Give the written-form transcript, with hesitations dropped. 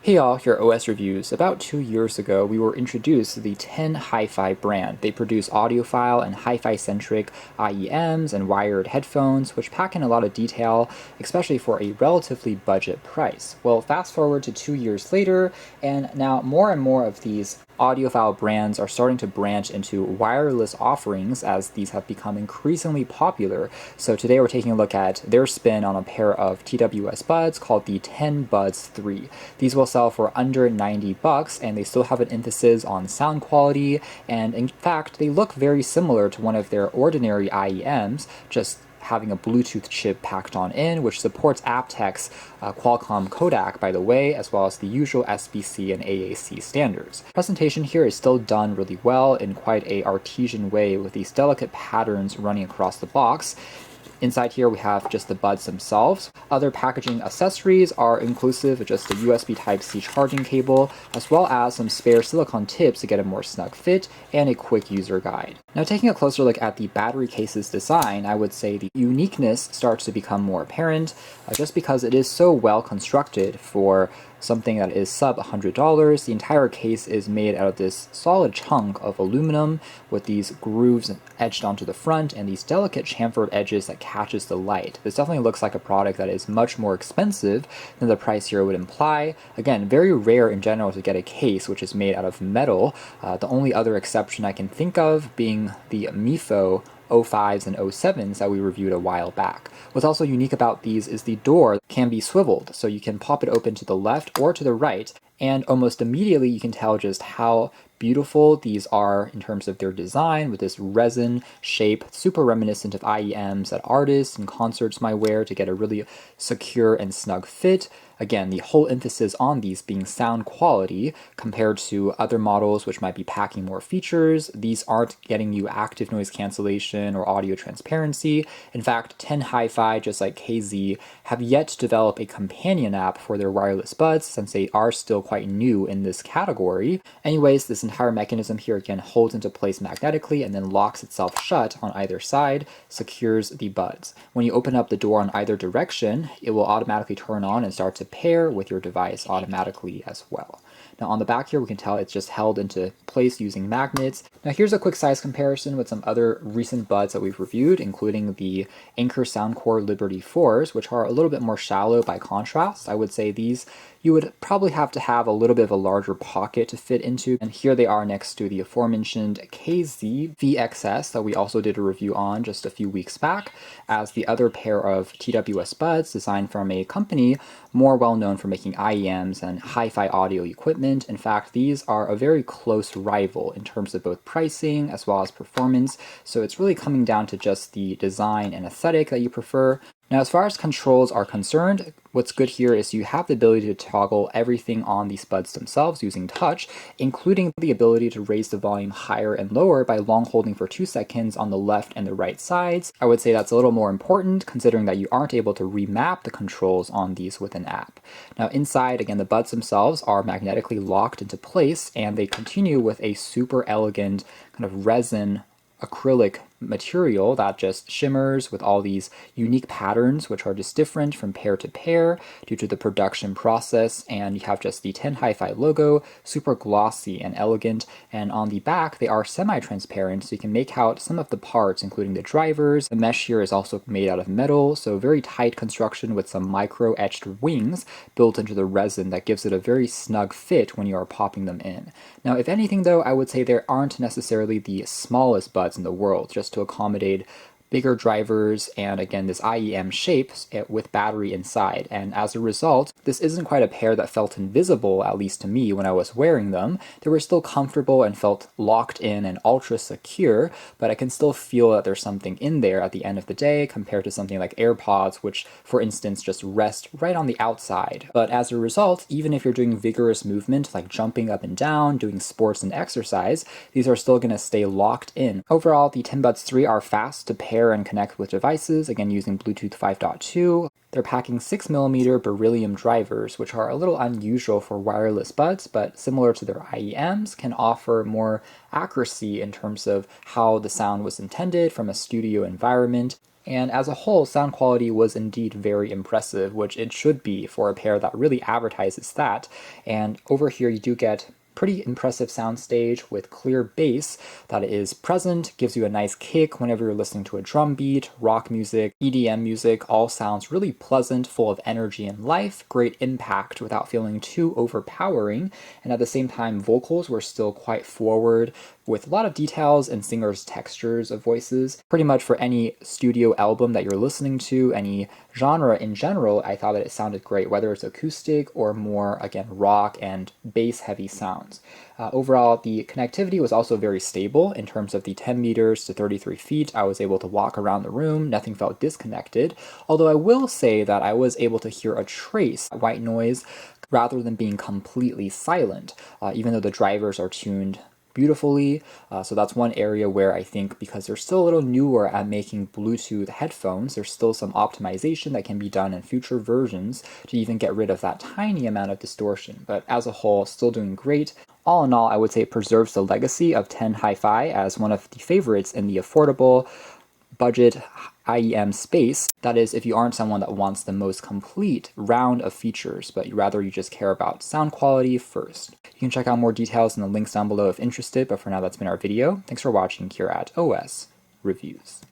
Hey all, here at OS Reviews. About 2 years ago, we were introduced to the TINHiFi brand. They produce audiophile and hi-fi-centric IEMs and wired headphones, which pack in a lot of detail, especially for a relatively budget price. Well, fast forward to 2 years later, and now more and more of these audiophile brands are starting to branch into wireless offerings as these have become increasingly popular. So today we're taking a look at their spin on a pair of TWS buds called the Tin Buds 3. These will sell for under $90 and they still have an emphasis on sound quality, and in fact they look very similar to one of their ordinary IEMs, just having a Bluetooth chip packed on in, which supports aptX Qualcomm codec, by the way, as well as the usual SBC and AAC standards. Presentation here is still done really well in quite a artesian way with these delicate patterns running across the box. Inside here we have just the buds themselves. Other packaging accessories are inclusive of just a USB Type-C charging cable, as well as some spare silicone tips to get a more snug fit, and a quick user guide. Now taking a closer look at the battery case's design, I would say the uniqueness starts to become more apparent, just because it is so well constructed for something that is sub $100. The entire case is made out of this solid chunk of aluminum with these grooves etched onto the front and these delicate chamfered edges that catches the light. This definitely looks like a product that is much more expensive than the price here would imply. Again, very rare in general to get a case which is made out of metal. The only other exception I can think of being the MIFO 05s and 07s that we reviewed a while back. What's also unique about these is the door can be swiveled, so you can pop it open to the left or to the right, and almost immediately you can tell just how beautiful these are in terms of their design, with this resin shape, super reminiscent of IEMs that artists and concerts might wear to get a really secure and snug fit. Again, the whole emphasis on these being sound quality compared to other models which might be packing more features. These aren't getting you active noise cancellation or audio transparency. In fact, TINHiFi, just like KZ, have yet to develop a companion app for their wireless buds since they are still quite new in this category. Anyways, this entire mechanism here again holds into place magnetically and then locks itself shut on either side, secures the buds. When you open up the door on either direction, it will automatically turn on and start to pair with your device automatically as well. Now on the back here we can tell it's just held into place using magnets. Now here's a quick size comparison with some other recent buds that we've reviewed, including the Anker Soundcore Liberty 4s, which are a little bit more shallow by contrast. I would say these you would probably have to have a little bit of a larger pocket to fit into, and here they are next to the aforementioned KZ VXS that we also did a review on just a few weeks back, as the other pair of TWS buds designed from a company more well known for making IEMs and hi-fi audio equipment. In fact, these are a very close rival in terms of both pricing as well as performance, so it's really coming down to just the design and aesthetic that you prefer. Now, as far as controls are concerned, what's good here is you have the ability to toggle everything on these buds themselves using touch, including the ability to raise the volume higher and lower by long holding for 2 seconds on the left and the right sides. I would say that's a little more important considering that you aren't able to remap the controls on these with an app. Now inside, again, the buds themselves are magnetically locked into place, and they continue with a super elegant kind of resin acrylic material that just shimmers with all these unique patterns which are just different from pair to pair due to the production process. And you have just the TINHiFi logo, super glossy and elegant, and on the back they are semi-transparent, so you can make out some of the parts including the drivers. The mesh here is also made out of metal, so very tight construction with some micro etched wings built into the resin that gives it a very snug fit when you are popping them in. Now if anything though, I would say there aren't necessarily the smallest buds in the world, just to accommodate bigger drivers and again this IEM shape with battery inside. And as a result, this isn't quite a pair that felt invisible, at least to me when I was wearing them. They were still comfortable and felt locked in and ultra secure, but I can still feel that there's something in there at the end of the day compared to something like AirPods, which for instance just rest right on the outside. But as a result, even if you're doing vigorous movement like jumping up and down, doing sports and exercise, these are still going to stay locked in. Overall, the Tin Buds 3 are fast to pair and connect with devices, again using Bluetooth 5.2. They're packing 6mm beryllium drivers, which are a little unusual for wireless buds, but similar to their IEMs, can offer more accuracy in terms of how the sound was intended from a studio environment. And as a whole, sound quality was indeed very impressive, which it should be for a pair that really advertises that. And over here you do get pretty impressive soundstage with clear bass that is present, gives you a nice kick whenever you're listening to a drum beat, rock music, EDM music, all sounds really pleasant, full of energy and life, great impact without feeling too overpowering, and at the same time vocals were still quite forward, with a lot of details and singers' textures of voices. Pretty much for any studio album that you're listening to, any genre in general, I thought that it sounded great, whether it's acoustic or more, again, rock and bass-heavy sounds. Overall, the connectivity was also very stable in terms of the 10 meters to 33 feet. I was able to walk around the room, nothing felt disconnected, although I will say that I was able to hear a trace white noise rather than being completely silent, even though the drivers are tuned beautifully. So that's one area where I think, because they're still a little newer at making Bluetooth headphones, there's still some optimization that can be done in future versions to even get rid of that tiny amount of distortion. But as a whole, still doing great. All in all, I would say it preserves the legacy of TINHiFi as one of the favorites in the affordable budget IEM space. That is, if you aren't someone that wants the most complete round of features, but rather you just care about sound quality first. You can check out more details in the links down below if interested, but for now that's been our video. Thanks for watching here at OS Reviews.